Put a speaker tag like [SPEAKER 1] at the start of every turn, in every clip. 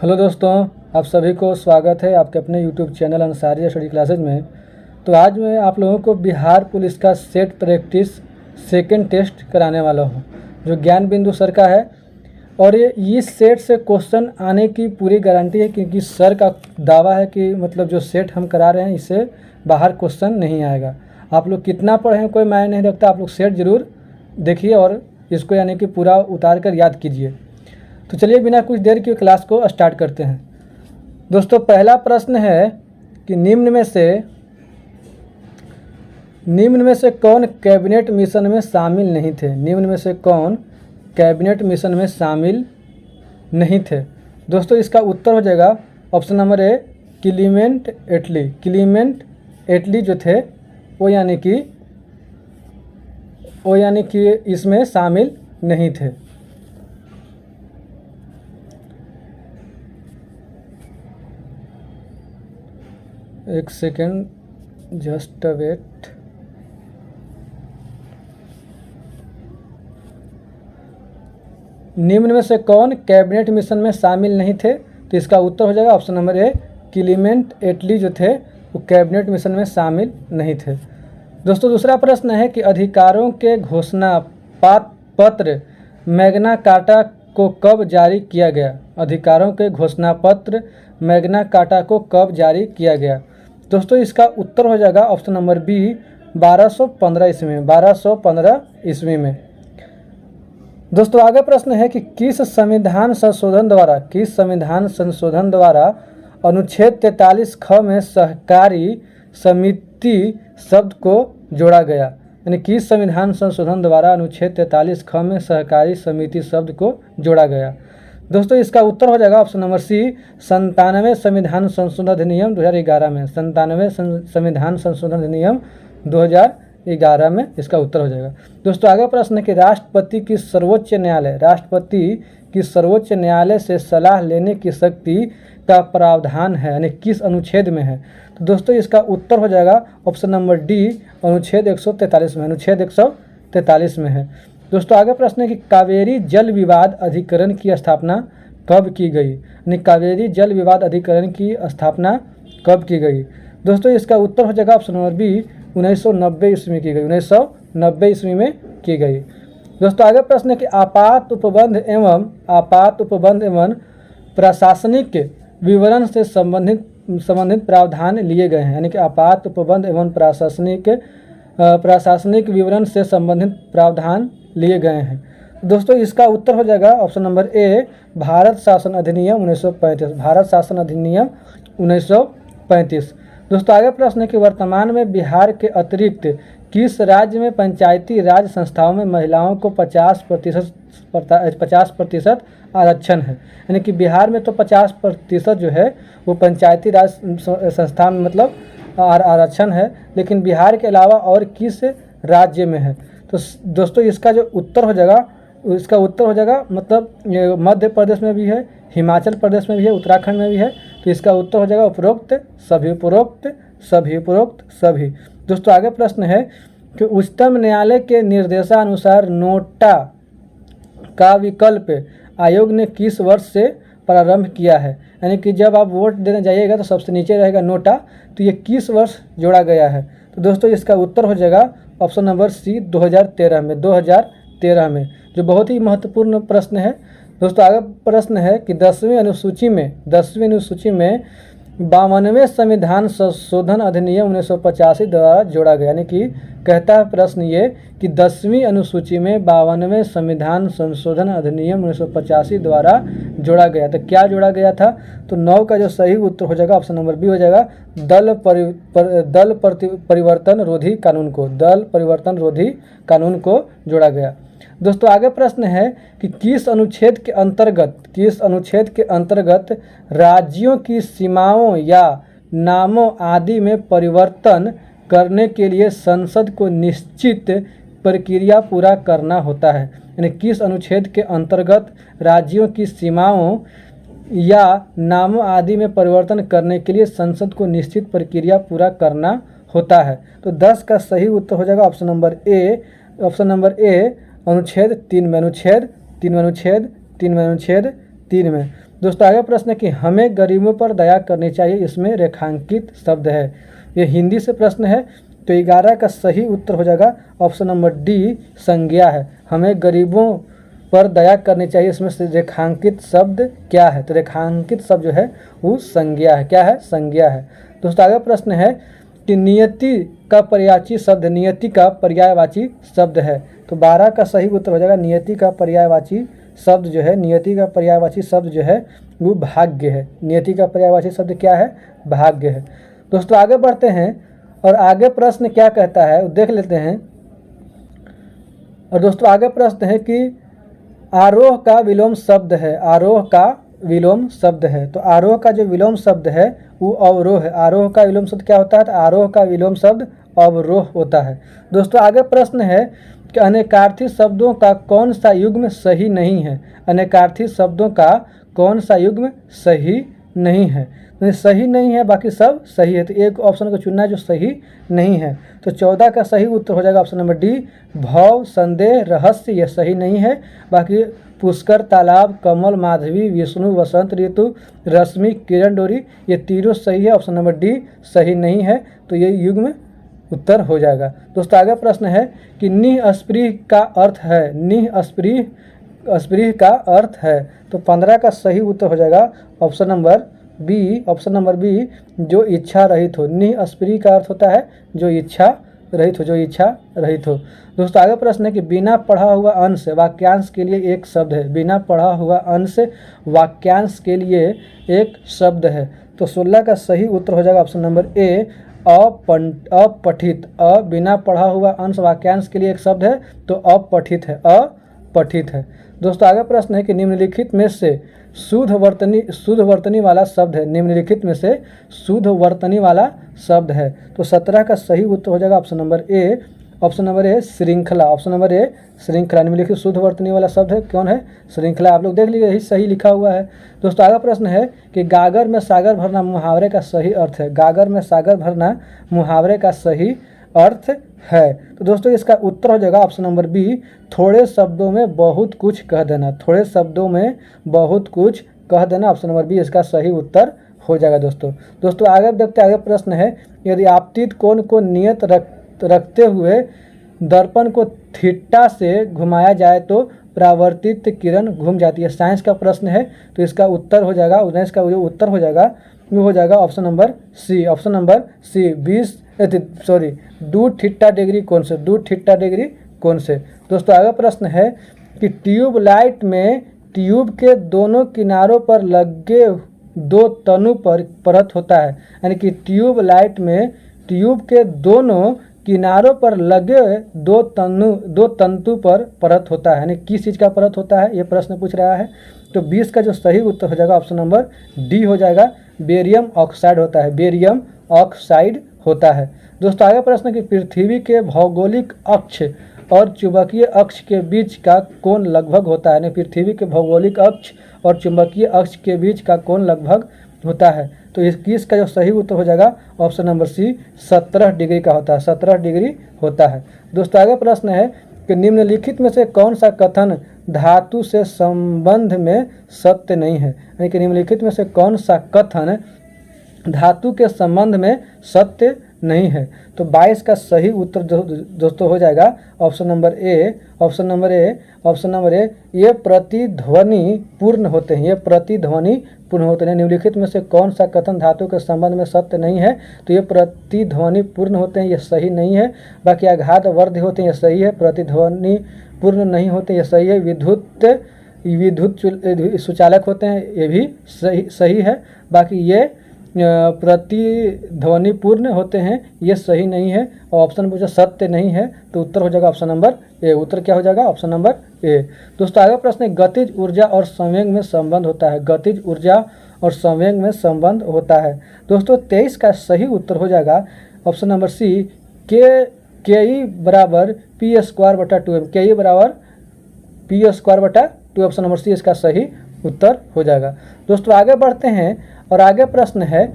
[SPEAKER 1] Hello दोस्तों, आप सभी को स्वागत है आपके अपने YouTube channel Ansari study classes में। तो आज मैं आप लोगों को बिहार पुलिस का सेट प्रैक्टिस सेकंड टेस्ट कराने वाला हूं, जो ज्ञान बिंदु सर का है। और ये इस सेट से क्वेश्चन आने की पूरी गारंटी है, क्योंकि सर का दावा है कि मतलब जो सेट हम करा रहे हैं इससे बाहर क्वेश्चन नहीं आएगा। आप लोग कितना पढ़ें कोई मायने नहीं रखता, आप लोग सेट ज़रूर देखिए और इसको यानी कि पूरा उतार कर याद कीजिए। तो चलिए बिना कुछ देर की क्लास को स्टार्ट करते हैं। दोस्तों, पहला प्रश्न है कि निम्न में से कौन कैबिनेट मिशन में शामिल नहीं थे। निम्न में से कौन कैबिनेट मिशन में शामिल नहीं थे। दोस्तों, इसका उत्तर हो जाएगा option number A, Clement Attlee. Clement Attlee जो थे वो यानी कि इसमें शामिल नहीं थे। एक सेकेंड, जस्ट वेट। निम्न में से कौन कैबिनेट मिशन में शामिल नहीं थे, तो इसका उत्तर हो जाएगा option number A, Clement Attlee जो थे वो कैबिनेट मिशन में शामिल नहीं थे। दोस्तों, दूसरा प्रश्न है कि अधिकारों के घोषणा पत्र मैग्ना कार्टा को कब जारी किया गया। अधिकारों के घोषणा पत्र मैग्ना कार्टा को कब जारी किया गया। दोस्तों, इसका उत्तर हो जाएगा ऑप्शन नंबर बी, 1215 ईस्वी में। 1215 ईस्वी में। दोस्तों, आगे प्रश्न है कि किस संविधान संशोधन द्वारा अनुच्छेद 43 ख में सहकारी समिति शब्द को जोड़ा गया। यानी किस संविधान संशोधन द्वारा अनुच्छेद 43 ख में सहकारी समिति शब्द को जोड़ा गया। दोस्तों, इसका उत्तर हो जाएगा ऑप्शन नंबर सी, 97 संविधान संशोधन अधिनियम 2011 में। 97 संविधान संशोधन अधिनियम 2011 में इसका उत्तर हो जाएगा। दोस्तों, आगे प्रश्न है कि राष्ट्रपति की सर्वोच्च न्यायालय से सलाह लेने की शक्ति का प्रावधान है, यानी किस अनुच्छेद में है। तो दोस्तों, इसका उत्तर हो जाएगा ऑप्शन नंबर डी, अनुच्छेद 143 में। अनुच्छेद 143 में है। दोस्तों, आगे प्रश्न है कि कावेरी जल विवाद अधिकरण की स्थापना कब की गई। यानी कावेरी जल विवाद अधिकरण की स्थापना कब की गई। दोस्तों, इसका उत्तर हो जाएगा ऑप्शन नंबर बी, 1990 ईस्वी में की गई। 1990 ईस्वी में की गई। दोस्तों, आगे प्रश्न है कि आपात उपबंध एवं प्रशासनिक विवरण से संबंधित प्रावधान लिए गए हैं। यानी कि आपात उपबंध एवं प्रशासनिक विवरण से संबंधित प्रावधान लिए गए हैं। दोस्तों, इसका उत्तर हो जाएगा ऑप्शन नंबर ए, भारत शासन अधिनियम 1935। भारत शासन अधिनियम 1935। दोस्तों, आगे प्रश्न है कि वर्तमान में बिहार के अतिरिक्त किस राज्य में पंचायती राज संस्थाओं में महिलाओं को 50% आरक्षण है। यानी कि बिहार में तो 50% जो है वो पंचायती राज संस्था में मतलब आरक्षण है, लेकिन बिहार के अलावा और किस राज्य में है। तो दोस्तों, इसका उत्तर हो जाएगा मतलब मध्य प्रदेश में भी है, हिमाचल प्रदेश में भी है, उत्तराखंड में भी है। तो इसका उत्तर हो जाएगा उपरोक्त सभी। दोस्तों, आगे प्रश्न है कि उच्चतम न्यायालय के निर्देशानुसार नोटा का विकल्प आयोग ने किस वर्ष से प्रारंभ किया है। यानी कि जब आप वोट देने जाइएगा तो सबसे नीचे रहेगा नोटा, तो ये किस वर्ष जोड़ा गया है। तो दोस्तों, इसका उत्तर हो जाएगा ऑप्शन नंबर सी, 2013 में। 2013 में, जो बहुत ही महत्वपूर्ण प्रश्न है। दोस्तों, आगे प्रश्न है कि 10वीं अनुसूची में 52वें संविधान संशोधन अधिनियम 1985 द्वारा जोड़ा गया। यानी कि कहता है प्रश्न ये कि 10वीं अनुसूची में 52वें संविधान संशोधन अधिनियम 1985 द्वारा जोड़ा गया। तो क्या जोड़ा गया था। तो 9 का जो सही उत्तर हो जाएगा ऑप्शन नंबर बी हो जाएगा, दल परिवर्तन रोधी कानून को जोड़ा गया। दोस्तों, आगे प्रश्न है कि किस अनुच्छेद के अंतर्गत राज्यों की सीमाओं या नामों आदि में परिवर्तन करने के लिए संसद को निश्चित प्रक्रिया पूरा करना होता है। यानी किस अनुच्छेद के अंतर्गत राज्यों की सीमाओं या नामों आदि में परिवर्तन करने के लिए संसद को निश्चित प्रक्रिया पूरा करना होता है। तो 10 का सही उत्तर हो जाएगा ऑप्शन नंबर ए, अनुच्छेद 3 में। दोस्तों आगे प्रश्न है कि हमें गरीबों पर दया करनी चाहिए, इसमें रेखांकित शब्द है। ये हिंदी से प्रश्न है, तो 11 का सही उत्तर हो जाएगा ऑप्शन नंबर डी, संज्ञा है। हमें गरीबों पर दया करनी चाहिए, इसमें से रेखांकित शब्द क्या है? तो रेखांकित शब्द जो है वो संज्ञा है। क्या है? संज्ञा है। दोस्तों आगे प्रश्न है कि नियति का पर्यायवाची शब्द, नियति का पर्यायवाची शब्द है। तो 12 का सही उत्तर हो जाएगा नियति का पर्यायवाची शब्द जो है, नियति का पर्यायवाची शब्द जो है वो भाग्य है। नियति का पर्यायवाची शब्द क्या है? भाग्य है। दोस्तों आगे बढ़ते हैं और आगे प्रश्न क्या कहता है देख लेते हैं। और दोस्तों आगे प्रश्न है कि आरोह का विलोम शब्द है, आरोह का विलोम शब्द है। तो आरोह का जो विलोम शब्द है वो अवरोह है। आरोह का विलोम शब्द क्या होता है? तो आरोह का विलोम शब्द अवरोह होता है। दोस्तों आगे प्रश्न है कि अनेकार्थी शब्दों का कौन सा युग्म सही नहीं है? अनेकार्थी शब्दों का कौन सा युग्म सही नहीं है? सही नहीं है, बाकी सब सही है, तो एक ऑप्शन को चुनना है जो सही नहीं है। तो 14 का सही उत्तर हो जाएगा ऑप्शन नंबर डी, भव, संदेह, रहस्य, यह सही नहीं है। बाकी पुष्कर, तालाब, कमल, माधवी, विष्णु, वसंत ऋतु, रश्मि, किरण, डोरी, ये तीनों सही है। ऑप्शन नंबर डी सही नहीं है, तो ये युग्म उत्तर हो जाएगा। दोस्तों आगे प्रश्न है कि निःस्पृह का अर्थ है, निःस्पृह का अर्थ है। तो 15 का सही उत्तर हो जाएगा option number B, option number B, जो इच्छा रहित हो। निःस्पृह का अर्थ होता है जो इच्छा रहित हो, जो इच्छा रहित हो। दोस्तों आगे प्रश्न है कि बिना पढ़ा हुआ अंश वाक्यांश के लिए एक शब्द है। बिना पढ़ा हुआ अंश वाक्यांश के लिए एक शब्द है। तो 16 का सही उत्तर हो जाएगा ऑप्शन नंबर ए, अपठित। बिना पढ़ा हुआ अंश वाक्यांश के लिए एक शब्द है, तो अपठित है, अपठित है। दोस्तों आगे प्रश्न है कि निम्नलिखित में से शुद्ध वर्तनी वाला शब्द है। निम्नलिखित में से शुद्ध वर्तनी वाला शब्द है। तो 17 का सही उत्तर हो जाएगा option number A, option number A, श्रृंखला। ऑप्शन नंबर ए, श्रृंखला। निम्नलिखित शुद्ध वर्तनी वाला शब्द है, कौन है? श्रृंखला। आप लोग देख लीजिए, यही सही लिखा हुआ है। दोस्तों आगे प्रश्न है कि गागर में सागर भरना मुहावरे का सही अर्थ है। गागर में सागर भरना मुहावरे का सही अर्थ है। तो दोस्तों इसका उत्तर हो जाएगा ऑप्शन नंबर बी, थोड़े शब्दों में बहुत कुछ कह देना। थोड़े शब्दों में बहुत कुछ कह देना, ऑप्शन नंबर बी इसका सही उत्तर हो जाएगा। दोस्तों आगे देखते आगे प्रश्न है, यदि आपतित कोण को नियत रखते हुए दर्पण को थीटा से घुमाया जाए तो परावर्तित किरण घूम जाती है। साइंस का प्रश्न है, तो इसका उत्तर हो जाएगा, 19 का जो उत्तर हो जाएगा वो हो जाएगा option number C, option number C, 2 theta degree कोण से, 2 थीटा डिग्री कोण से। दोस्तों आगे प्रश्न है कि ट्यूबलाइट में ट्यूब के दोनों किनारों पर लगे 2 तनु पर परत होता है। यानी कि ट्यूबलाइट में ट्यूब के दोनों किनारों पर लगे 2 तंतु पर परत होता है। यानी किस चीज़ का परत होता है, ये प्रश्न पूछ रहा है। तो 20 का जो सही उत्तर हो जाएगा ऑप्शन नंबर डी हो जाएगा, बेरियम ऑक्साइड होता है, बेरियम ऑक्साइड होता है। दोस्तों आगे प्रश्न कि पृथ्वी के भौगोलिक अक्ष और चुंबकीय अक्ष के बीच का कोण लगभग होता है। यानी पृथ्वी के भौगोलिक अक्ष और चुंबकीय अक्ष के बीच का कोण लगभग होता है। तो 21 का जो सही उत्तर हो जाएगा ऑप्शन नंबर सी, 17 डिग्री का होता है, 17 डिग्री होता है। दोस्तों आगे प्रश्न है कि निम्नलिखित में से कौन सा कथन धातु से संबंध में सत्य नहीं है। यानी कि निम्नलिखित में से कौन सा कथन धातु के संबंध में सत्य नहीं है। तो 22 का सही उत्तर दोस्तों हो जाएगा option number A, option number A, option number ए, ये प्रतिध्वनि पूर्ण होते हैं, ये प्रतिध्वनि पूर्ण होते हैं। निम्नलिखित में से कौन सा कथन धातु के संबंध में सत्य नहीं है? तो ये प्रतिध्वनि पूर्ण होते हैं, ये सही नहीं है। बाकी आघात वर्ध होते हैं, ये सही है। प्रतिध्वनि पूर्ण नहीं होते, ये सही है। विद्युत सुचालक होते हैं, ये भी सही है। बाकी ये प्रतिध्वनिपूर्ण होते हैं, ये सही नहीं है। और ऑप्शन पूछा सत्य नहीं है, तो उत्तर हो जाएगा ऑप्शन नंबर ए। उत्तर क्या हो जाएगा? ऑप्शन नंबर ए। दोस्तों आगे प्रश्न है, गतिज ऊर्जा और संवेग में संबंध होता है। गतिज ऊर्जा और संवेग में संबंध होता है। दोस्तों 23 का सही उत्तर हो जाएगा ऑप्शन नंबर सी, के बराबर पी स्क्वायर बटा 2m, के बराबर पी स्क्वायर बटा 2। ऑप्शन नंबर सी इसका सही उत्तर हो जाएगा। दोस्तों आगे बढ़ते हैं और आगे प्रश्न है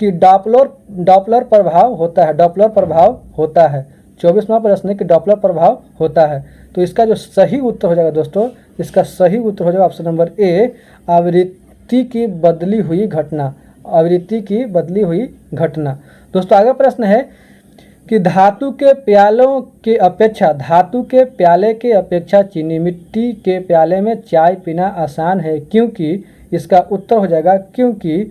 [SPEAKER 1] कि डॉपलर प्रभाव होता है, डॉपलर प्रभाव होता है। 24वां प्रश्न है कि डॉपलर प्रभाव होता है। तो इसका जो सही उत्तर हो जाएगा दोस्तों, इसका सही उत्तर हो जाएगा ऑप्शन नंबर ए, आवृत्ति की बदली हुई घटना, आवृत्ति की बदली हुई घटना। दोस्तों आगे प्रश्न है कि धातु के प्यालों के अपेक्षा, धातु के प्याले के अपेक्षा चीनी मिट्टी के प्याले में चाय पीना आसान है, क्योंकि इसका उत्तर हो जाएगा क्योंकि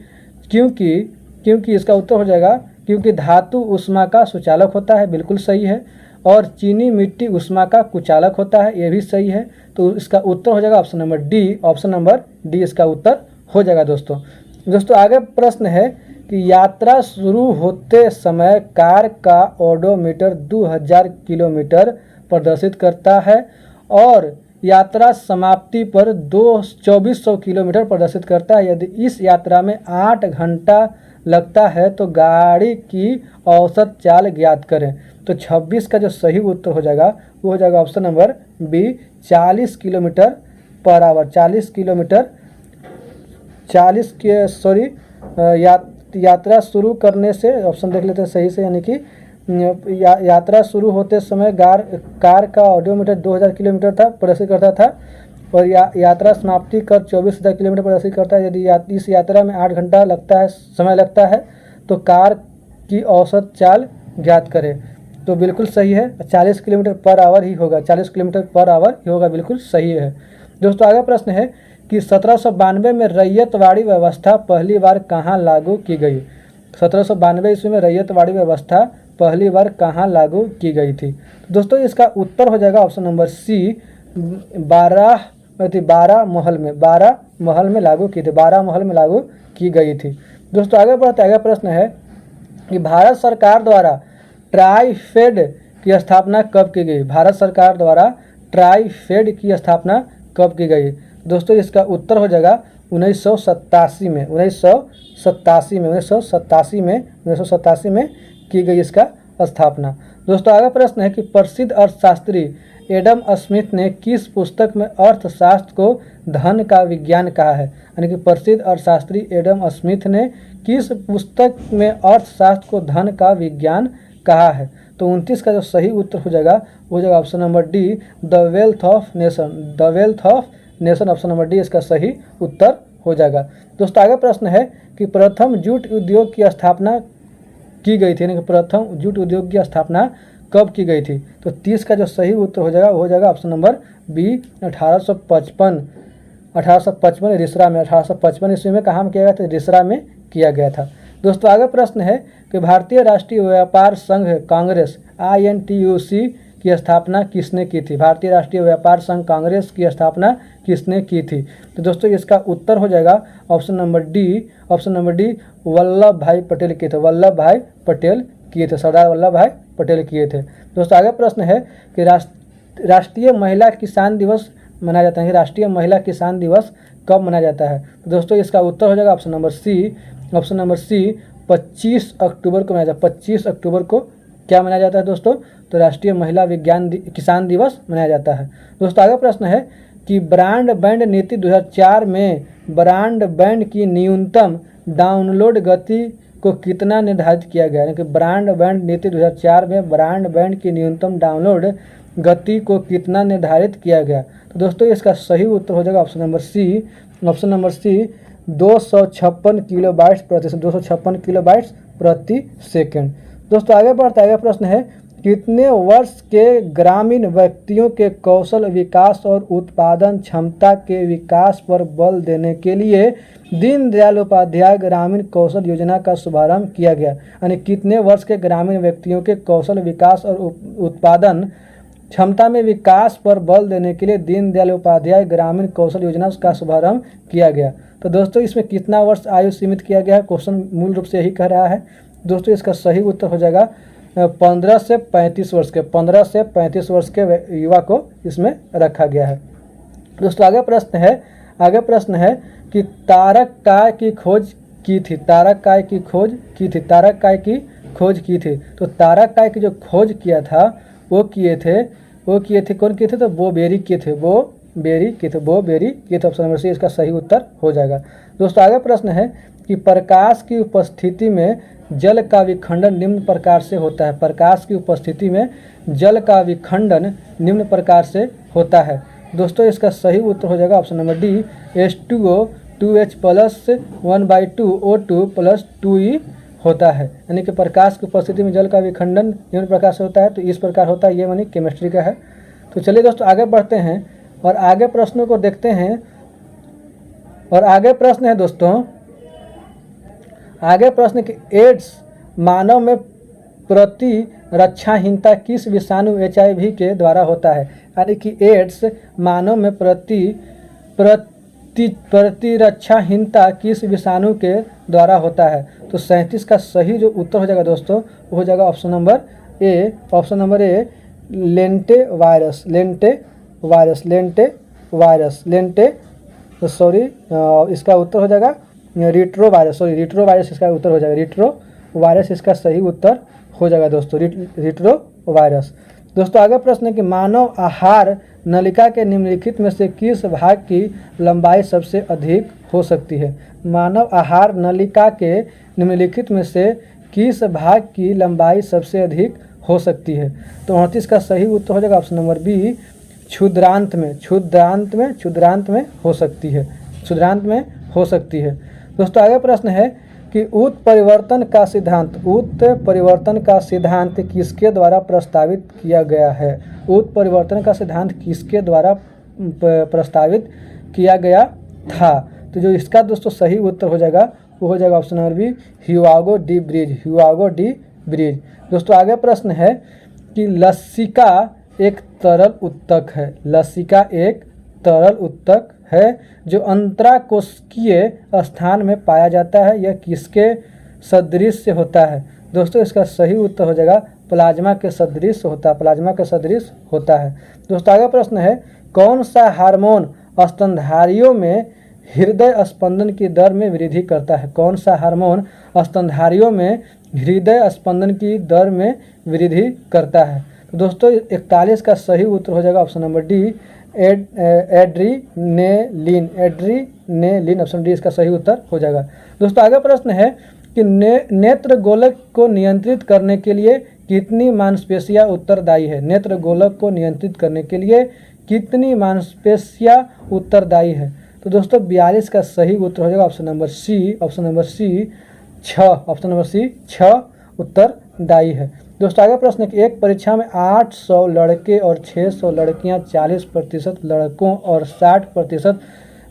[SPEAKER 1] इसका उत्तर हो जाएगा क्योंकि धातु ऊष्मा का सुचालक होता है, बिल्कुल सही है। और चीनी मिट्टी ऊष्मा का कुचालक होता है, ये भी सही है। तो इसका उत्तर हो जाएगा option number D, option number D इसका उत्तर हो जाएगा। दोस्तों आगे प्रश्न है कि यात्रा शुरू होते समय कार का ओडोमीटर 2000 किलोमीटर प्रदर्शित करता है और यात्रा समाप्ति पर 2400 किलोमीटर प्रदर्शित करता है। यदि इस यात्रा में 8 घंटा लगता है तो गाड़ी की औसत चाल ज्ञात करें। तो 26 का जो सही उत्तर हो जाएगा वो हो जाएगा option number B, 40 kilometre per hour. 40 kilometre यात्रा शुरू करने से, ऑप्शन देख लेते हैं सही से, यानी कि यात्रा शुरू होते समय कार का ऑडोमीटर 2000 किलोमीटर था प्रदर्शित करता था और यात्रा समाप्ति कर 24,000 किलोमीटर प्रदर्शित करता है। यदि इस यात्रा में 8 घंटा समय लगता है तो कार की औसत चाल ज्ञात करें। तो बिल्कुल सही है, 40 किलोमीटर पर आवर ही होगा, 40 किलोमीटर पर आवर ही होगा, बिल्कुल सही है। दोस्तों आगे प्रश्न है कि 1792 में रैयतवाड़ी व्यवस्था पहली बार कहाँ लागू की गई। 1792 ईस्वी में रैयतवाड़ी व्यवस्था पहली बार कहाँ लागू की गई थी। दोस्तों इसका उत्तर हो जाएगा ऑप्शन नंबर सी, 12 महल में लागू की थी, 12 महल में लागू की गई थी। दोस्तों आगे बढ़ते आगे प्रश्न है कि भारत सरकार द्वारा ट्राइफेड की स्थापना कब की गई। भारत सरकार द्वारा ट्राइफेड की स्थापना कब की गई। दोस्तों इसका उत्तर हो जाएगा 1987 में की गई इसका स्थापना। दोस्तों आगे प्रश्न है कि प्रसिद्ध अर्थशास्त्री एडम स्मिथ ने किस पुस्तक में अर्थशास्त्र को धन का विज्ञान कहा है। यानी कि प्रसिद्ध अर्थशास्त्री एडम स्मिथ ने किस पुस्तक में अर्थशास्त्र को धन का विज्ञान कहा है। तो 29 का जो सही उत्तर हो जाएगा वो हो जाएगा option number D, the wealth of nation, option number D इसका सही उत्तर हो जाएगा। दोस्तों आगे प्रश्न है कि प्रथम जूट उद्योग की स्थापना की गई थी, यानी कि प्रथम जूट उद्योग की स्थापना कब की गई थी। तो 30 का जो सही उत्तर हो जाएगा वो हो जाएगा ऑप्शन नंबर बी, 1855 रिसरा में, 1855 ईस्वी में कहाँ किया गया था, रिसरा में किया गया था। दोस्तों आगे प्रश्न है कि भारतीय राष्ट्रीय व्यापार संघ कांग्रेस INTUC की स्थापना किसने की थी। भारतीय राष्ट्रीय व्यापार संघ कांग्रेस की स्थापना किसने की थी। तो दोस्तों इसका उत्तर हो जाएगा ऑप्शन नंबर डी, वल्लभ भाई पटेल किए थे, सरदार वल्लभ भाई पटेल किए थे। दोस्तों आगे प्रश्न है कि राष्ट्रीय महिला किसान दिवस मनाया जाता है, राष्ट्रीय महिला किसान दिवस कब मनाया जाता है। तो दोस्तों इसका उत्तर हो जाएगा ऑप्शन नंबर सी, 25 अक्टूबर को मनाया जाता है। 25 अक्टूबर को क्या मनाया जाता है दोस्तों, तो राष्ट्रीय महिला किसान दिवस मनाया जाता है। दोस्तों आगे प्रश्न है कि ब्रॉडबैंड नीति 2004 में ब्रॉडबैंड की न्यूनतम डाउनलोड गति को कितना निर्धारित किया गया। यानी कि ब्रॉडबैंड नीति 2004 में ब्रॉडबैंड की न्यूनतम डाउनलोड गति को कितना निर्धारित किया गया। तो दोस्तों इसका सही उत्तर हो जाएगा ऑप्शन नंबर सी, 256 किलोबाइट्स प्रति सेकंड। दोस्तों आगे बढ़ते आगे प्रश्न है कितने वर्ष के ग्रामीण व्यक्तियों के कौशल विकास और उत्पादन क्षमता के विकास पर बल देने के लिए दीनदयाल उपाध्याय ग्रामीण कौशल योजना का शुभारंभ किया गया। यानी कितने वर्ष के ग्रामीण व्यक्तियों के कौशल विकास और उत्पादन क्षमता में विकास पर बल देने के लिए दीनदयाल उपाध्याय ग्रामीण कौशल योजना का शुभारंभ किया गया। तो दोस्तों इसमें कितना वर्ष आयु सीमित किया गया है, क्वेश्चन मूल रूप से यही कह रहा है। दोस्तों इसका सही उत्तर हो जाएगा 15 से 35 वर्ष के युवा को इसमें रखा गया है। दोस्तों आगे प्रश्न है कि तारककाय की खोज की थी, तो तारककाय की जो खोज किया था वो किए थे कौन किए थे, तो बोबेरी किए थे, ऑप्शन नंबर सी इसका सही उत्तर हो जाएगा। दोस्तों आगे प्रश्न है कि प्रकाश की उपस्थिति में जल का विखंडन निम्न प्रकार से होता है। प्रकाश की उपस्थिति में जल का विखंडन निम्न प्रकार से होता है। दोस्तों इसका सही उत्तर हो जाएगा option number D, H2O 2H plus 1/2 O2 plus 2E होता है। यानी कि प्रकाश की उपस्थिति में जल का विखंडन निम्न प्रकार से होता है, तो इस प्रकार होता है। ये यानी केमिस्ट्री का है। तो चलिए दोस्तों आगे बढ़ते हैं और आगे प्रश्नों को देखते हैं। और आगे प्रश्न है दोस्तों, आगे प्रश्न कि एड्स मानव में प्रतिरक्षाहीनता किस विषाणु HIV के द्वारा होता है। यानी कि एड्स मानव में प्रतिरक्षाहीनता किस विषाणु के द्वारा होता है। तो 37 का सही जो उत्तर हो जाएगा दोस्तों वो हो जाएगा ऑप्शन नंबर ए, लेंटे वायरस, इसका उत्तर हो जाएगा रिट्रो वायरस इसका उत्तर हो जाएगा। रिट्रो वायरस इसका सही उत्तर हो जाएगा दोस्तों, रिट्रो वायरस। दोस्तों आगे प्रश्न है कि मानव आहार नलिका के निम्नलिखित में से किस भाग की लंबाई सबसे अधिक हो सकती है। मानव आहार नलिका के निम्नलिखित में से किस भाग की लंबाई सबसे अधिक हो सकती है। तो 38 का सही उत्तर हो जाएगा ऑप्शन नंबर बी, क्षुद्रांत में हो सकती है। दोस्तों आगे प्रश्न है कि उत्परिवर्तन का सिद्धांत किसके द्वारा प्रस्तावित किया गया है। उत्परिवर्तन का सिद्धांत किसके द्वारा प्रस्तावित किया गया था। तो जो इसका दोस्तों सही उत्तर हो जाएगा वो हो जाएगा option number B, Hugo de Vries. दोस्तों आगे प्रश्न है कि लसिका एक तरल उत्तक है जो अंतराकोशिकीय स्थान में पाया जाता है। यह किसके सदृश होता है। दोस्तों इसका सही उत्तर हो जाएगा प्लाज्मा के सदृश होता है। दोस्तों आगे प्रश्न है कौन सा हार्मोन स्तनधारियों में हृदय स्पंदन की दर में वृद्धि करता है। कौन सा हार्मोन स्तनधारियों में हृदय स्पंदन की दर में वृद्धि करता है। तो दोस्तों 41 का सही उत्तर हो जाएगा option number D, adrenaline option D इसका सही उत्तर हो जाएगा। दोस्तों आगे प्रश्न है कि नेत्र गोलक को नियंत्रित करने के लिए कितनी मांसपेशियां उत्तरदायी है। नेत्र गोलक को नियंत्रित करने के लिए कितनी मांसपेशियां उत्तरदायी है। तो दोस्तों 42 का सही उत्तर हो जाएगा ऑप्शन नंबर सी 6 उत्तरदायी है। दोस्तों आगे प्रश्न है कि एक परीक्षा में 800 लड़के और 600 लड़कियां, 40% लड़कों और 60%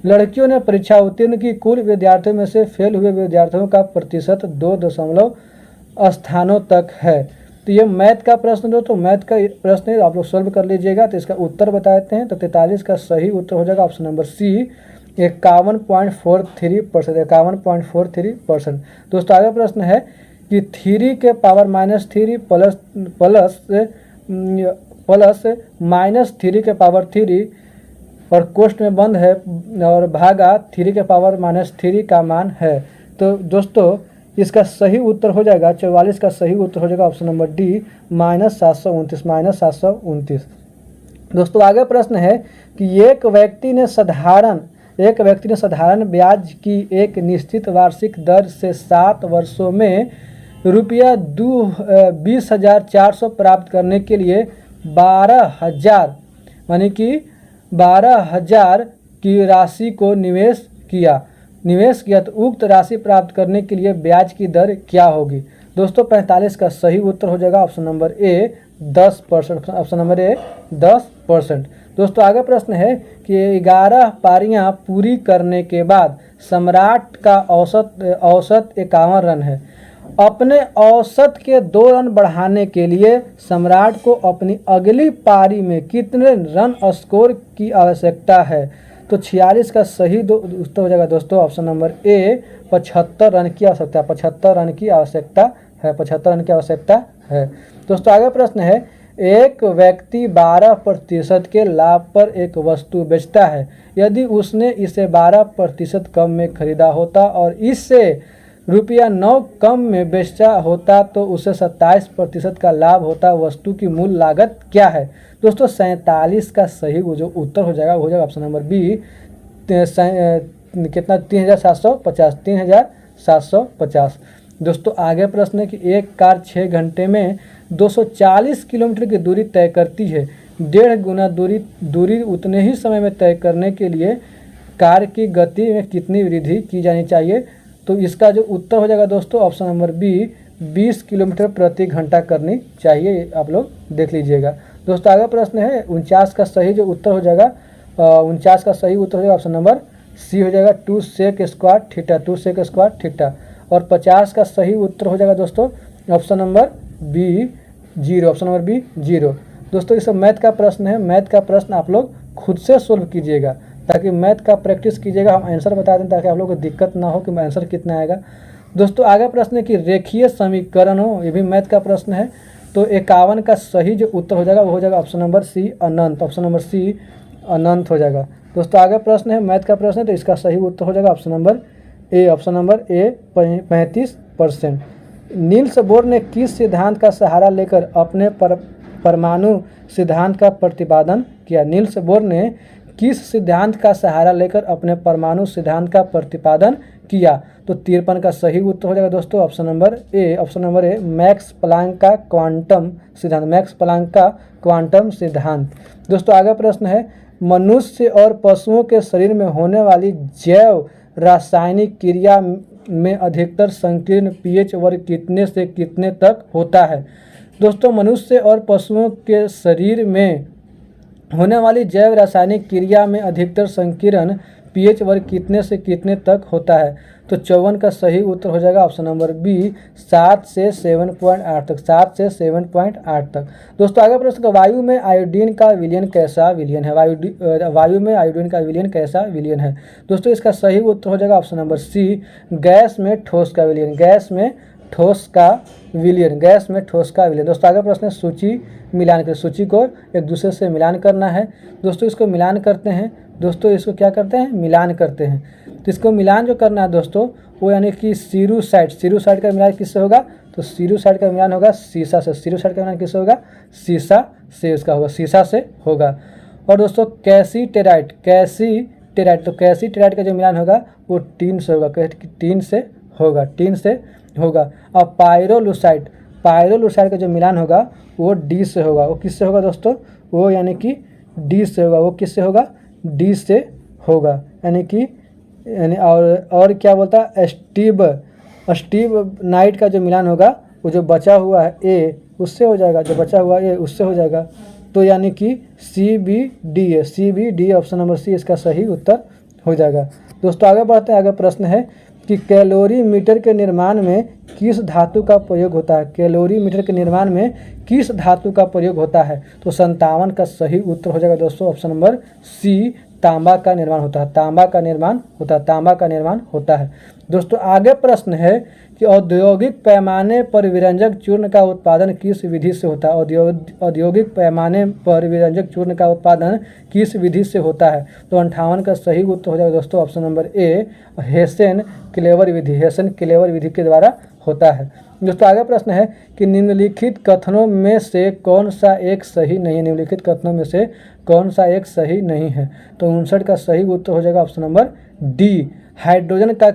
[SPEAKER 1] लड़कियों ने परीक्षा उत्तीर्ण की। कुल विद्यार्थियों में से फेल हुए विद्यार्थियों का प्रतिशत 2 स्थानों तक है। तो ये मैथ का प्रश्न दोस्तों, मैथ का प्रश्न आप लोग सॉल्व कर लीजिएगा। तो इसका उत्तर बताते हैं। तो 43 का सही उत्तर हो जाएगा ऑप्शन नंबर सी, 51.43%। दोस्तों आगे प्रश्न है कि 3 के पावर -3 प्लस -3 के पावर 3 और कोष्ठ में बंद है और भागा 3 के पावर -3 का मान है। तो दोस्तों इसका सही उत्तर हो जाएगा 44 का सही उत्तर हो जाएगा ऑप्शन नंबर डी, -729। दोस्तों आगे प्रश्न है कि एक व्यक्ति ने साधारण ब्याज की एक निश्चित वार्षिक दर से 7 वर्षों में रुपया 20,400 प्राप्त करने के लिए 12,000 की राशि को निवेश किया तो उक्त राशि प्राप्त करने के लिए ब्याज की दर क्या होगी। दोस्तों 45 का सही उत्तर हो जाएगा ऑप्शन नंबर ए, 10%। दोस्तों आगे प्रश्न है कि 11 पारियां पूरी करने के बाद सम्राट का औसत 51 रन है। अपने औसत के 2 रन बढ़ाने के लिए सम्राट को अपनी अगली पारी में कितने रन स्कोर की आवश्यकता है। तो 46 का सही उत्तर हो जाएगा दोस्तों ऑप्शन नंबर ए, 75 रन की आवश्यकता है। दोस्तों आगे प्रश्न है एक व्यक्ति 12% के लाभ पर एक वस्तु बेचता है। यदि उसने इसे 12% कम में खरीदा होता और इससे रुपया 9 कम में बेचा होता तो उसे 27% का लाभ होता। वस्तु की मूल लागत क्या है। दोस्तों 47 का सही जो उत्तर हो जाएगा वो हो जाएगा ऑप्शन नंबर बी, कितना 3,750। दोस्तों आगे प्रश्न है कि एक कार 6 घंटे में 240 किलोमीटर की दूरी तय करती है। 1.5 गुना दूरी उतने ही समय में तय करने के लिए कार की गति में कितनी वृद्धि की जानी चाहिए? तो इसका जो उत्तर हो जाएगा दोस्तों ऑप्शन नंबर बी 20 किलोमीटर प्रति घंटा करनी चाहिए। आप लोग देख लीजिएगा। दोस्तों आगे प्रश्न है 49 का सही जो उत्तर हो जाएगा 49 का सही उत्तर हो जाएगा ऑप्शन नंबर सी हो जाएगा 2 sec square theta 2 sec square theta. और 50 का सही उत्तर हो जाएगा दोस्तों option number B 0 option number B 0। दोस्तों ये सब मैथ का प्रश्न है। मैथ का प्रश्न आप लोग खुद से सोल्व कीजिएगा ताकि मैथ का प्रैक्टिस कीजिएगा। हम आंसर बता दें ताकि आप लोग को दिक्कत ना हो कि आंसर कितना आएगा। दोस्तों आगे प्रश्न है कि रेखीय समीकरण हो, ये भी मैथ का प्रश्न है। तो 51 का सही जो उत्तर हो जाएगा वो हो जाएगा ऑप्शन नंबर सी अनंत ऑप्शन नंबर सी अनंत हो जाएगा। दोस्तों आगे प्रश्न है मैथ का प्रश्न है तो इसका सही उत्तर हो जाएगा ऑप्शन नंबर ए 35%। नील्स बोर ने किस सिद्धांत का सहारा लेकर अपने परमाणु सिद्धांत का प्रतिपादन किया? नील्स बोर ने किस सिद्धांत का सहारा लेकर अपने परमाणु सिद्धांत का प्रतिपादन किया? तो 53 का सही उत्तर हो जाएगा दोस्तों ऑप्शन नंबर ए मैक्स प्लांक का क्वांटम सिद्धांत। दोस्तों आगे प्रश्न है मनुष्य और पशुओं के शरीर में होने वाली जैव रासायनिक क्रिया में अधिकतर संकीर्ण पीएच वर्ग कितने से कितने तक होता है? दोस्तों मनुष्य और पशुओं के शरीर में होने वाली जैव रासायनिक क्रिया में अधिकतर संकीर्ण पीएच वर्ग कितने से कितने तक होता है? तो 54 का सही उत्तर हो जाएगा ऑप्शन नंबर बी 7 से 7.8 तक। दोस्तों आगे प्रश्न वायु में आयोडीन का विलयन कैसा विलयन है? वायु में आयोडीन का विलयन कैसा विलयन है? दोस्तों इसका सही उत्तर हो जाएगा ऑप्शन नंबर सी गैस में ठोस का विलयन दोस्तों आगे प्रश्न है सूची मिलान करें। सूची को एक दूसरे से मिलान करना है। दोस्तों इसको मिलान करते हैं। दोस्तों इसको क्या करते हैं? मिलान करते हैं। तो इसको मिलान जो करना है दोस्तों वो यानी कि सीरू साइड का मिलान किससे होगा? तो सीरू साइड का मिलान होगा सीसा से। सीरू साइड का मिलान किससे होगा? शीशा से उसका होगा, शीशा से होगा। और दोस्तों कैसीटेराइट तो कैसीटेराइट का जो मिलान होगा वो टीन से होगा। और पायरोलुसाइड का जो मिलान होगा वो डी से होगा। वो किससे होगा दोस्तों? वो यानी कि डी से होगा। वो किससे होगा? डी से होगा यानी और क्या बोलता है स्टीव नाइट का जो मिलान होगा वो जो बचा हुआ है ए उससे हो जाएगा, जो बचा हुआ ए उससे हो जाएगा। तो यानी कि CBD ऑप्शन नंबर सी इसका सही उत्तर हो जाएगा। दोस्तों आगे बढ़ते हैं। आगे प्रश्न है कि कैलोरीमीटर के निर्माण में किस धातु का प्रयोग होता है? कैलोरीमीटर के निर्माण में किस धातु का प्रयोग होता है? तो 57 का सही उत्तर हो जाएगा दोस्तों ऑप्शन नंबर सी तांबा का निर्माण होता है। दोस्तों आगे प्रश्न है कि औद्योगिक पैमाने पर विरंजक चूर्ण का उत्पादन किस विधि से होता है? औद्योगिक पैमाने पर विरंजक चूर्ण का उत्पादन किस विधि से होता है? तो 58 का सही उत्तर हो जाएगा दोस्तों ऑप्शन नंबर ए हेसेन क्लेवर विधि के द्वारा होता है। दोस्तों आगे प्रश्न है कि निम्नलिखित कथनों में से कौन सा एक सही नहीं है? तो 59 का सही उत्तर हो जाएगा ऑप्शन नंबर डी हाइड्रोजन का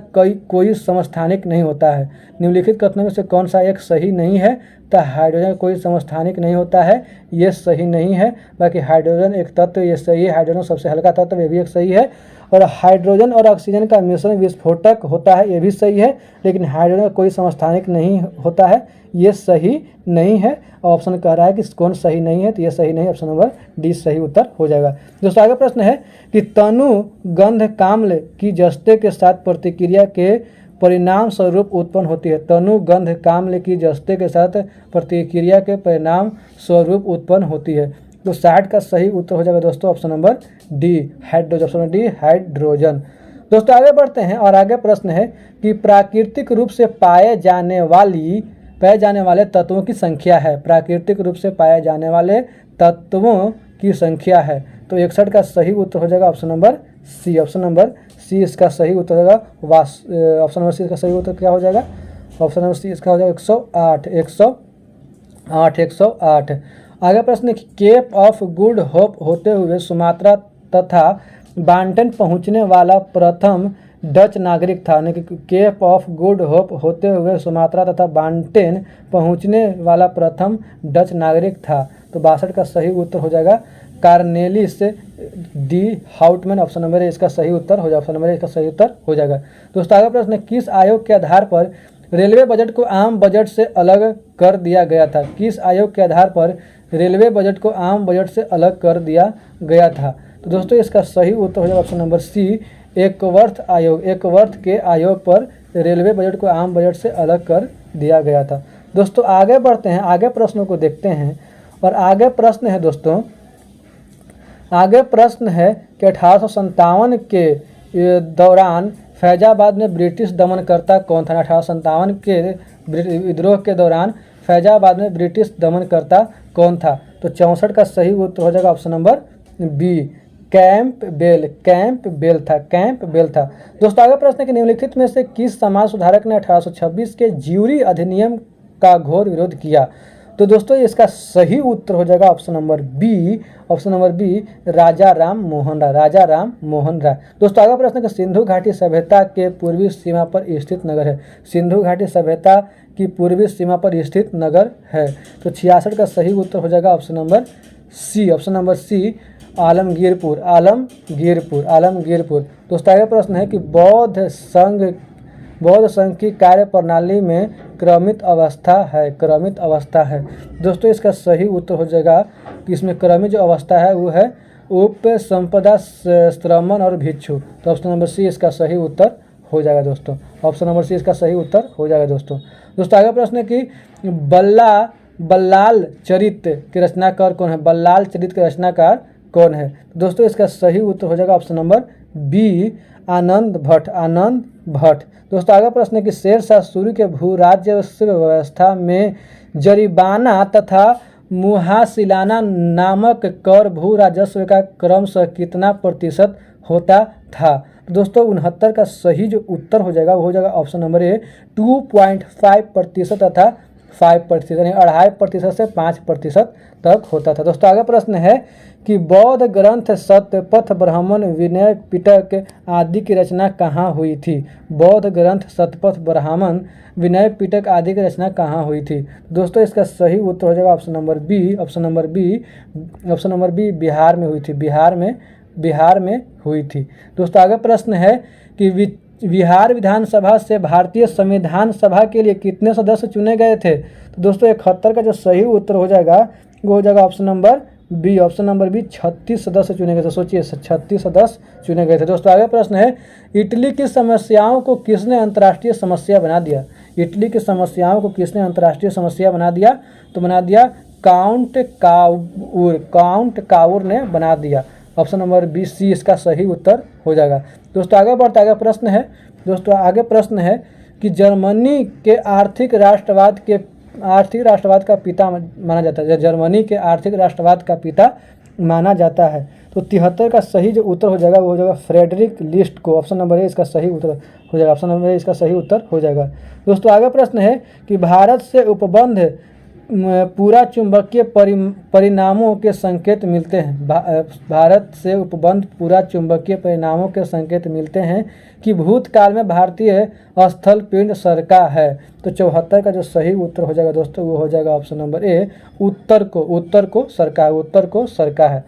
[SPEAKER 1] कोई समस्थानिक नहीं होता है। निम्नलिखित कथनों में से कौन सा एक सही नहीं है? तो हाइड्रोजन कोई समस्थानिक नहीं होता है, ये सही नहीं है। बाकी हाइड्रोजन एक तत्व, ये सही है। हाइड्रोजन सबसे हल्का तत्व, ये भी एक सही है। और हाइड्रोजन और ऑक्सीजन का मिश्रण विस्फोटक होता है, ये भी सही है। लेकिन हाइड्रोजन कोई समस्थानिक नहीं होता है, ये सही नहीं है। ऑप्शन कह रहा है कि कौन सही नहीं है, तो ये सही नहीं, ऑप्शन नंबर डी सही उत्तर हो जाएगा। दोस्तों आगे प्रश्न है कि तनु गंध काम्ल की जस्ते के साथ प्रतिक्रिया के परिणाम स्वरूप उत्पन्न होती है। तनु गंध काम्ल की जस्ते के साथ प्रतिक्रिया के परिणाम स्वरूप उत्पन्न होती है। तो 60 का सही उत्तर हो जाएगा दोस्तों ऑप्शन नंबर डी हाइड्रोजन। दोस्तों आगे बढ़ते हैं और आगे प्रश्न है कि प्राकृतिक रूप से पाए जाने वाले तत्वों की संख्या है। प्राकृतिक रूप से पाए जाने वाले तत्वों की संख्या है। तो 61 का सही उत्तर हो जाएगा ऑप्शन नंबर सी इसका सही उत्तर होगा। ऑप्शन नंबर सी इसका सही उत्तर क्या हो जाएगा? ऑप्शन नंबर सी इसका हो जाएगा 108। आगे प्रश्न केप ऑफ गुड होप होते हुए सुमात्रा तथा बांटन पहुंचने वाला प्रथम डच नागरिक था। यानी कि केप ऑफ गुड होप होते हुए सुमात्रा तथा बांटेन पहुंचने वाला प्रथम डच नागरिक था। तो 62 का सही उत्तर हो जाएगा Cornelis de Houtman. Option number A इसका सही उत्तर हो जाएगा। ऑप्शन नंबर ए इसका सही उत्तर हो जाएगा। दोस्तों अगला प्रश्न है, किस आयोग के आधार पर रेलवे बजट को आम बजट से अलग कर दिया गया था? किस आयोग के आधार पर रेलवे बजट को आम बजट से अलग कर दिया गया था? तो दोस्तों इसका सही उत्तर हो जाएगा ऑप्शन नंबर सी, एकवर्थ आयोग। एकवर्थ के आयोग पर रेलवे बजट को आम बजट से अलग कर दिया गया था। दोस्तों आगे बढ़ते हैं, आगे प्रश्नों को देखते हैं। और आगे प्रश्न है दोस्तों, आगे प्रश्न है कि 1857 के दौरान फैजाबाद में ब्रिटिश दमनकर्ता कौन था? 1857 के विद्रोह के दौरान फैजाबाद में ब्रिटिश दमनकर्ता कौन था? तो 64 का सही उत्तर हो जाएगा option number B, Campbell. Campbell था, कैंपबेल था। दोस्तों आगे प्रश्न है कि निम्नलिखित में से किस समाज सुधारक ने 1826 के ज्यूरी अधिनियम का घोर विरोध किया? तो दोस्तों इसका सही उत्तर हो जाएगा option number B, option number B, Raja Ram Mohan Roy. Raja Ram Mohan Roy. दोस्तों आगे प्रश्न है, सिंधु घाटी सभ्यता के पूर्वी सीमा पर स्थित नगर है? सिंधु घाटी सभ्यता की पूर्वी सीमा पर स्थित नगर है? तो 66 का सही उत्तर हो जाएगा option number C, option number C, Alamgirpur. Alamgirpur, Alamgirpur. दोस्तों आगे प्रश्न है कि बौद्ध संघ की कार्य प्रणाली में क्रमित अवस्था है? क्रमित अवस्था है। दोस्तों इसका सही उत्तर हो जाएगा कि इसमें क्रमित जो अवस्था है वो है उप संपदा, श्रमण और भिक्षु। तो ऑप्शन नंबर सी इसका सही उत्तर हो जाएगा दोस्तों। ऑप्शन नंबर सी इसका सही उत्तर हो जाएगा दोस्तों। दोस्तों आगे प्रश्न है कि बल्लाल चरित के रचनाकार कौन है? बल्लाल चरित के रचनाकार कौन है? दोस्तों इसका सही उत्तर हो जाएगा ऑप्शन नंबर बी, आनंद भट्ट। आनंद भट्ट। दोस्तों आगे प्रश्न है कि शेरशाह सूरी के भू राजस्व व्यवस्था में जरीबाना तथा मुहासिलाना नामक कर भू राजस्व का क्रमशः कितना प्रतिशत होता था? दोस्तों 69 का सही जो उत्तर हो जाएगा वो हो जाएगा ऑप्शन नंबर ए, 2.5% तथा 5%, यानी 2.5% से 5% तक होता था। दोस्तों आगे प्रश्न है कि बौद्ध ग्रंथ सत्यपथ ब्राह्मण विनय पिटक आदि की रचना कहाँ हुई थी? बौद्ध ग्रंथ सत्यपथ ब्राह्मण विनय पिटक आदि की रचना कहाँ हुई थी? दोस्तों इसका सही उत्तर हो जाएगा option number B, option number B, option number B, Bihar में हुई थी। बिहार में हुई थी। दोस्तों आगे प्रश्न है कि बिहार विधानसभा से भारतीय संविधान सभा के लिए कितने सदस्य चुने गए थे? तो दोस्तों 71 का जो सही उत्तर हो जाएगा वो हो जाएगा option number B, option number B, 36 सदस्य चुने गए थे। सोचिए 36 सदस्य चुने गए थे। दोस्तों आगे प्रश्न है, इटली की समस्याओं को किसने अंतर्राष्ट्रीय समस्या बना दिया? इटली की समस्याओं को किसने अंतर्राष्ट्रीय समस्या बना दिया? तो बना दिया काउंट काउर ने बना दिया। ऑप्शन नंबर बी, सी इसका सही उत्तर हो जाएगा। दोस्तों आगे बढ़ते आगे प्रश्न है, दोस्तों आगे प्रश्न है कि जर्मनी के आर्थिक राष्ट्रवाद का पिता माना जाता है। जर्मनी के आर्थिक राष्ट्रवाद का पिता माना जाता है। तो 73 का सही जो उत्तर हो जाएगा वो हो जाएगा फ्रेडरिक लिस्ट को। ऑप्शन नंबर ए इसका सही उत्तर हो जाएगा। ऑप्शन नंबर ए इसका सही उत्तर हो जाएगा। दोस्तों आगे प्रश्न है कि भारत से उपबंध पूरा चुंबकीय परिणामों के संकेत मिलते हैं। भारत से उपबंध पूरा चुंबकीय परिणामों के संकेत मिलते हैं कि भूतकाल में भारतीय स्थल पिंड सरका है। तो 74 का जो सही उत्तर हो जाएगा दोस्तों वो हो जाएगा ऑप्शन नंबर ए, उत्तर को सरका है।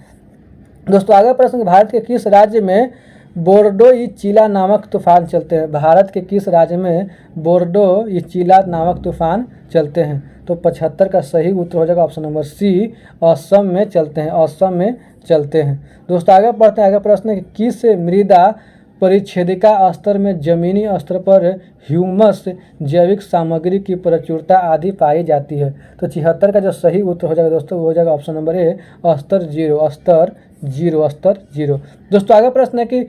[SPEAKER 1] दोस्तों आगे प्रश्न, भारत के किस राज्य में बोर्डो-ई-चिला नामक तूफान चलते हैं? भारत के किस राज्य में बोर्डो-ई-चिला नामक तूफान चलते हैं? तो 75 का सही उत्तर हो जाएगा ऑप्शन नंबर सी, असम में चलते हैं। असम में चलते हैं। दोस्तों आगे बढ़ते हैं। आगे प्रश्न है कि किस मृदा परिच्छेदिका स्तर में जमीनी स्तर पर ह्यूमस, जैविक सामग्री की प्रचुरता आदि पाई जाती है? तो 76 का जो सही उत्तर हो जाएगा दोस्तों वो हो जाएगा ऑप्शन नंबर ए, स्तर जीरो। दोस्तों आगे प्रश्न है कि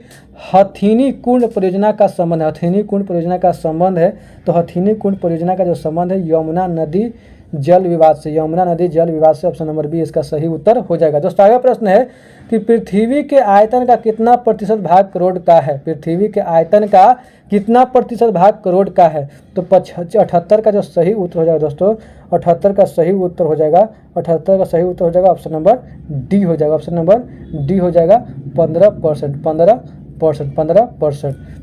[SPEAKER 1] हथीनी कुंड परियोजना का संबंध है। हथीनी कुंड परियोजना का संबंध है, तो हथीनी कुंड परियोजना का जो संबंध है यमुना नदी जल विवाद से। यमुना नदी जल विवाद से। ऑप्शन नंबर बी इसका सही उत्तर हो जाएगा। दोस्तों आगे प्रश्न है कि पृथ्वी के आयतन का कितना प्रतिशत भाग करोड़ का है? पृथ्वी के आयतन का कितना प्रतिशत भाग करोड़ का है? तो 78 का जो सही उत्तर हो जाएगा दोस्तों, 78 का सही उत्तर हो जाएगा, 78 का सही उत्तर हो जाएगा ऑप्शन नंबर डी हो जाएगा। ऑप्शन नंबर डी हो जाएगा 15%।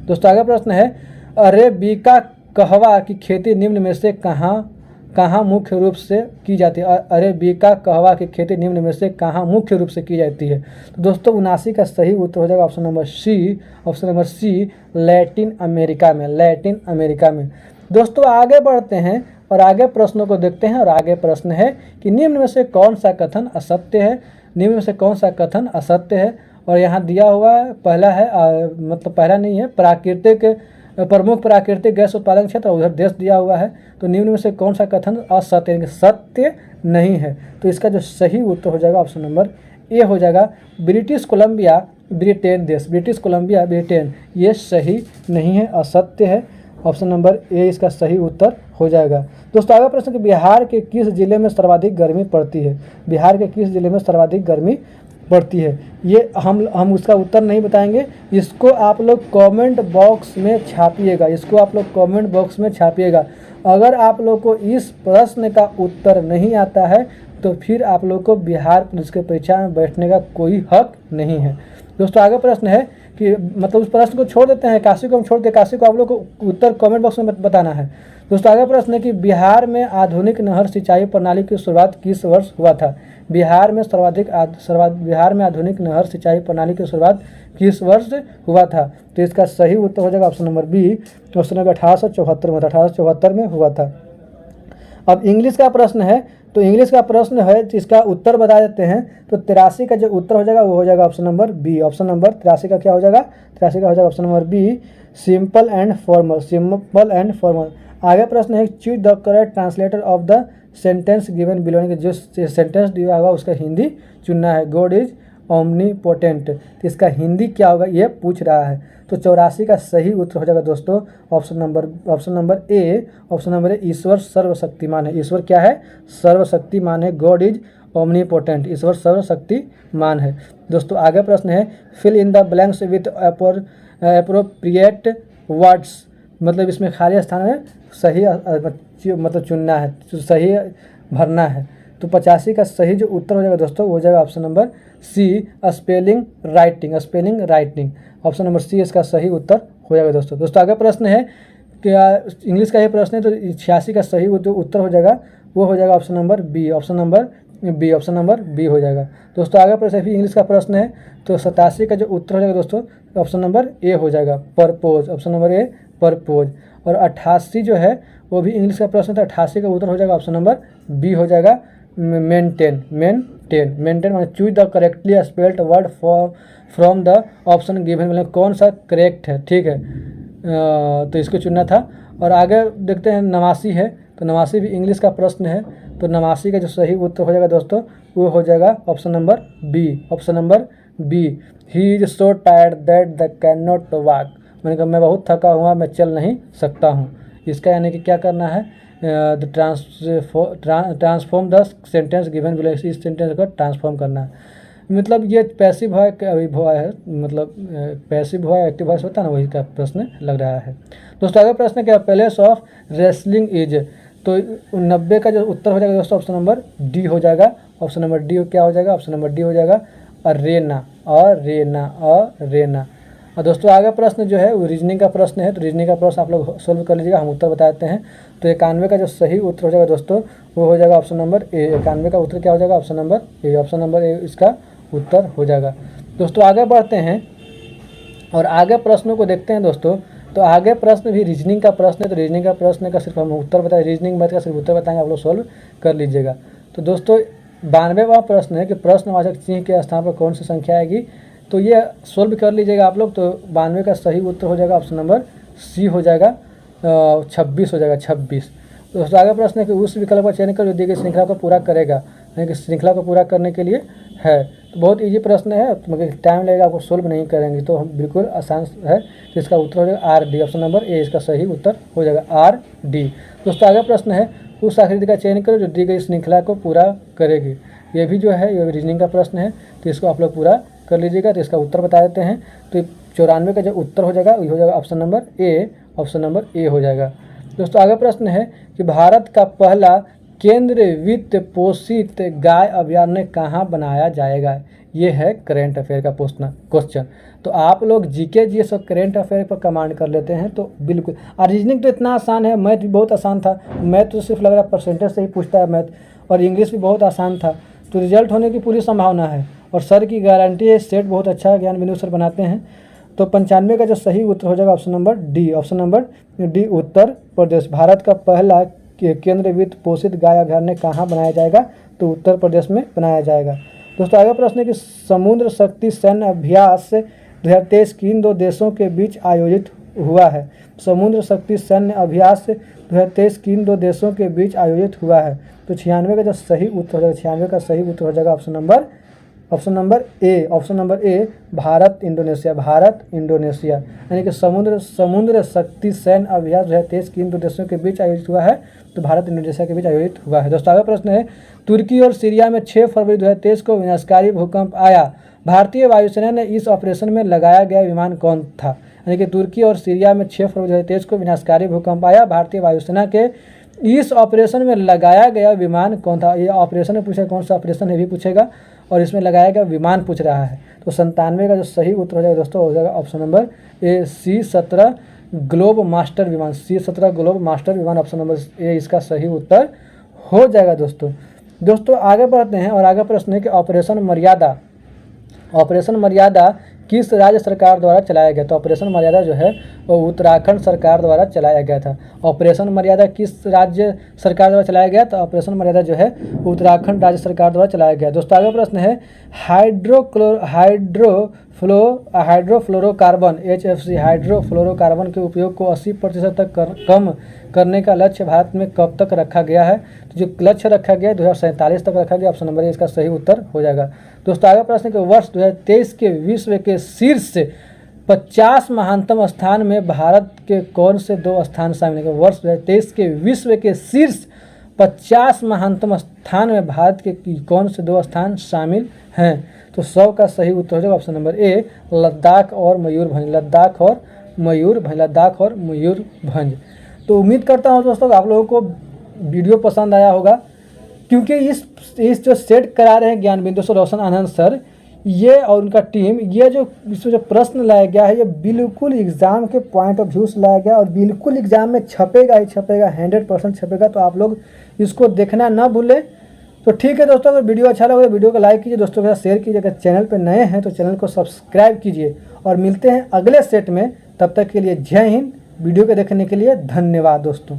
[SPEAKER 1] दोस्तों आगे प्रश्न है, अरेबिका कहवा की खेती निम्न में से कहाँ कहाँ मुख्य रूप से की जाती है? अरेबिका कहवा की खेती निम्न में से कहाँ मुख्य रूप से की जाती है? तो दोस्तों 79 का सही उत्तर हो जाएगा option number C, option number C, Latin America में, लैटिन अमेरिका में। दोस्तों आगे बढ़ते हैं और आगे प्रश्नों को देखते हैं। और आगे प्रश्न है कि निम्न में से कौन सा कथन असत्य है? निम्न में से कौन सा कथन असत्य है? और यहाँ दिया हुआ है, पहला है मतलब पहला नहीं है, प्राकृतिक प्रमुख प्राकृतिक गैस उत्पादन क्षेत्र, उधर देश दिया हुआ है। तो निम्न में से कौन सा कथन असत्य यानी सत्य नहीं है? तो इसका जो सही उत्तर हो जाएगा ऑप्शन नंबर ए हो जाएगा, ब्रिटिश कोलंबिया ब्रिटेन देश, ब्रिटिश कोलंबिया ब्रिटेन, ये सही नहीं है, असत्य है। ऑप्शन नंबर ए इसका सही उत्तर हो जाएगा। दोस्तों आगे प्रश्न कि बिहार के किस जिले में सर्वाधिक गर्मी पड़ती है? बिहार के किस जिले में सर्वाधिक गर्मी पड़ती है? ये हम उसका उत्तर नहीं बताएंगे, इसको आप लोग कमेंट बॉक्स में छापिएगा, इसको आप लोग कमेंट बॉक्स में छापिएगा। अगर आप लोग को इस प्रश्न का उत्तर नहीं आता है तो फिर आप लोग को बिहार पुलिस की परीक्षा में बैठने का कोई हक नहीं है। दोस्तों आगे प्रश्न है कि मतलब उस प्रश्न को छोड़ देते हैं, काशी को हम छोड़ के काशी को आप लोग को उत्तर कमेंट बॉक्स में बताना है। दोस्तों आगे प्रश्न है कि बिहार में आधुनिक नहर सिंचाई प्रणाली की शुरुआत किस वर्ष हुआ था? बिहार में बिहार में आधुनिक नहर सिंचाई प्रणाली की शुरुआत किस वर्ष हुआ था? तो इसका सही उत्तर हो जाएगा option number B, option number 1874 में, 1874 में हुआ था। अब इंग्लिश का प्रश्न है, तो इंग्लिश का प्रश्न है इसका उत्तर बता देते हैं। तो 83 का जो उत्तर हो जाएगा वो हो जाएगा option number B, option number 83 का क्या हो जाएगा? 83 का हो जाएगा option number B, simple and formal, simple and formal. आगे प्रश्न है choose the correct translator of the sentence given below, जो सेंटेंस दिया हुआ उसका हिंदी चुनना है। गॉड इज ओमनीपोटेंट, तो इसका हिंदी क्या होगा ये पूछ रहा है। तो 84 का सही उत्तर हो जाएगा दोस्तों option number A, option number A, ईश्वर सर्वशक्तिमान है। ईश्वर क्या है? सर्वशक्तिमान है। गॉड इज ओमनीपोटेंट, ईश्वर सर्वशक्तिमान है। दोस्तों आगे प्रश्न है fill in the blanks with appropriate words, मतलब इसमें खाली स्थान में सही मतलब चुनना है, सही भरना है। तो 85 का सही जो उत्तर हो जाएगा दोस्तों वो हो जाएगा option number C, spelling writing, spelling writing. Option number C इसका सही उत्तर हो जाएगा दोस्तों आगे प्रश्न है क्या इंग्लिश का ही प्रश्न है, तो 86 का सही जो उत्तर हो जाएगा वो हो जाएगा option number B, option number B हो जाएगा। दोस्तों आगे प्रश्न फिर इंग्लिश का प्रश्न है, तो 87 का जो उत्तर हो जाएगा दोस्तों ऑप्शन नंबर ए हो जाएगा, purpose, option number A purpose. और 88 जो है वो भी इंग्लिश का प्रश्न था, 88 का उत्तर हो जाएगा ऑप्शन नंबर बी हो जाएगा, मेंटेन, माने choose the correctly spelled word from the option given, मतलब कौन सा करेक्ट है, ठीक है, तो इसको चुनना था। और आगे देखते हैं 89 है, तो 89 भी इंग्लिश का प्रश्न है। तो 89 का जो सही उत्तर हो जाएगा दोस्तों वो हो जाएगा option number B, option number B, he is so tired that the can not walk, मैंने कहा मैं बहुत थका हुआ, मैं चल नहीं सकता हूँ। इसका यानी कि क्या करना है, transform the sentence given below, इस सेंटेंस को ट्रांसफॉर्म करना है। मतलब ये पैसिव है है, मतलब पैसिव है एक्टिव वॉइस होता है ना, वही का प्रश्न लग रहा है। दोस्तों आगे प्रश्न क्या, पैलेस ऑफ रेसलिंग इज, तो 90 का जो उत्तर हो जाएगा दोस्तों ऑप्शन नंबर डी हो जाएगा, ऑप्शन नंबर डी क्या हो जाएगा, ऑप्शन नंबर डी हो जाएगा अरेना, अरेना। और दोस्तों आगे प्रश्न जो है वो रीजनिंग का प्रश्न है, तो रीजनिंग का प्रश्न आप लोग सोल्व कर लीजिएगा, हम उत्तर बताते हैं। तो 91 का जो सही उत्तर हो जाएगा दोस्तों वो हो जाएगा ऑप्शन नंबर ए, 91 का उत्तर क्या हो जाएगा, option number A, option number A इसका उत्तर हो जाएगा। दोस्तों आगे बढ़ते हैं और आगे प्रश्नों को देखते हैं दोस्तों। तो आगे प्रश्न भी रीजनिंग का प्रश्न है, तो रीजनिंग का प्रश्न का सिर्फ हम उत्तर बताएं, रीजनिंग मैथ का सिर्फ उत्तर बताएंगे, आप लोग सोल्व कर लीजिएगा। तो दोस्तों 92वां प्रश्न है कि प्रश्नवाचक चिन्ह के स्थान पर कौन सी संख्या आएगी, तो ये सोल्व कर लीजिएगा आप लोग। तो 92 का सही उत्तर हो जाएगा ऑप्शन नंबर सी हो जाएगा, 26 हो जाएगा, 26। तो दोस्तों आगे प्रश्न है कि उस विकल्प का चयन कर जो दी गई श्रृंखला को पूरा करेगा, यानी कि श्रृंखला को पूरा करने के लिए है। तो बहुत इजी प्रश्न है, मगर टाइम लगेगा, आपको सोल्व नहीं करेंगे, तो हम बिल्कुल आसान है। तो इसका उत्तर हो जाएगा R D, option number A इसका सही उत्तर हो जाएगा आर डी। दोस्तों आगे प्रश्न है उस आकृति का चयन करो जो दी गई श्रृंखला को पूरा करेगी, ये भी जो है ये रीजनिंग का प्रश्न है, तो इसको आप लोग पूरा कर लीजिएगा। तो इसका उत्तर बता देते हैं। तो 94 का जो उत्तर हो जाएगा ये हो जाएगा option number A, option number A हो जाएगा। दोस्तों आगे प्रश्न है कि भारत का पहला केंद्र वित्त पोषित गाय अभयारण्य कहाँ बनाया जाएगा? ये है करेंट अफेयर का क्वेश्चन। तो आप लोग जीके जी सब करेंट अफेयर पर कमांड कर लेते हैं तो बिल्कुल। और रीजनिंग तो इतना आसान है, मैथ भी बहुत आसान था। मैथ तो सिर्फ लग रहा है परसेंटेज से ही पूछता है मैथ, और इंग्लिश भी बहुत आसान था। तो रिजल्ट होने की पूरी संभावना है, और सर की गारंटी है, सेट बहुत अच्छा ज्ञान बिंदु सर बनाते हैं। तो 95 का जो सही उत्तर हो जाएगा option number D. Option number D Uttar Pradesh. Bharat का पहला केंद्र वित्त पोषित गाय अभयारण्य कहाँ बनाया जाएगा? तो उत्तर प्रदेश में बनाया जाएगा। दोस्तों आगे प्रश्न है कि समुद्र शक्ति सैन्य अभ्यास 2023 किन दो देशों के बीच आयोजित हुआ है? समुद्र शक्ति सैन्य अभ्यास 2023 किन दो देशों के बीच आयोजित हुआ है? तो 96 का जो सही उत्तर हो जाएगा, 96 का सही उत्तर हो जाएगा option number A. Option number A Bharat Indonesia. Bharat Indonesia यानी कि समुद्र शक्ति सैन्य अभ्यास 2023 किन दो देशों के बीच आयोजित हुआ है? तो भारत इंडोनेशिया के बीच आयोजित हुआ है। दोस्तों आगे प्रश्न है, तुर्की और सीरिया में 6 फरवरी 2023 को विनाशकारी भूकंप आया। भारतीय वायुसेना ने इस ऑपरेशन में लगाया गया विमान कौन था? यानी कि तुर्की और सीरिया में 6 फरवरी 2023 को विनाशकारी भूकंप आया। भारतीय वायुसेना के इस ऑपरेशन में लगाया गया विमान कौन था? ये ऑपरेशन में पूछेगा, कौन सा ऑपरेशन है भी पूछेगा, और इसमें लगाया गया विमान पूछ रहा है। तो 97 का जो सही उत्तर हो जाएगा दोस्तों हो जाएगा ऑप्शन नंबर ए C-17 ग्लोब मास्टर विमान। C-17 ग्लोब मास्टर विमान ऑप्शन नंबर ए इसका सही उत्तर हो जाएगा। दोस्तों आगे बढ़ते हैं, और आगे प्रश्न है कि ऑपरेशन मर्यादा किस राज्य सरकार द्वारा चलाया गया? तो ऑपरेशन मर्यादा जो है वो उत्तराखंड सरकार द्वारा चलाया गया था। ऑपरेशन मर्यादा किस राज्य सरकार द्वारा चलाया गया? तो ऑपरेशन मर्यादा जो है उत्तराखंड राज्य सरकार द्वारा चलाया गया। दोस्तों आगे प्रश्न है, हाइड्रोफ्लोरोकार्बन HFC हाइड्रोफ्लोरोकार्बन के उपयोग को 80% तक कम करने का लक्ष्य भारत में कब तक रखा गया है? तो जो लक्ष्य रखा गया है 2047 तक रखा गया। ऑप्शन नंबर ए इसका सही उत्तर हो जाएगा। दोस्तों आगे प्रश्न के वर्ष 2023 के विश्व के शीर्ष 50 महानतम स्थान में भारत के कौन से 2 स्थान शामिल हैं? वर्ष 2023 के विश्व के शीर्ष 50 महानतम स्थान में भारत के कौन से 2 स्थान शामिल हैं? तो 100 का सही उत्तर हो जाएगा ऑप्शन नंबर ए लद्दाख और मयूरभंज। लद्दाख और मयूरभंज। तो उम्मीद करता हूँ दोस्तों आप लोगों को वीडियो पसंद आया होगा, क्योंकि इस जो सेट करा रहे हैं ज्ञान बिंदु से रोशन आनंद सर, ये और उनका टीम, ये जो इसमें जो प्रश्न लाया गया है ये बिल्कुल एग्ज़ाम के पॉइंट ऑफ व्यू से लाया गया, और बिल्कुल एग्ज़ाम में छपेगा ही छपेगा, 100% छपेगा। तो आप लोग इसको देखना ना भूलें। तो ठीक है दोस्तों, अगर वीडियो अच्छा लगे तो वीडियो को लाइक कीजिए, दोस्तों के साथ शेयर कीजिए। अगर चैनल पर नए हैं तो चैनल को सब्सक्राइब कीजिए, और मिलते हैं अगले सेट में। तब तक के लिए जय हिंद। वीडियो को देखने के लिए धन्यवाद दोस्तों।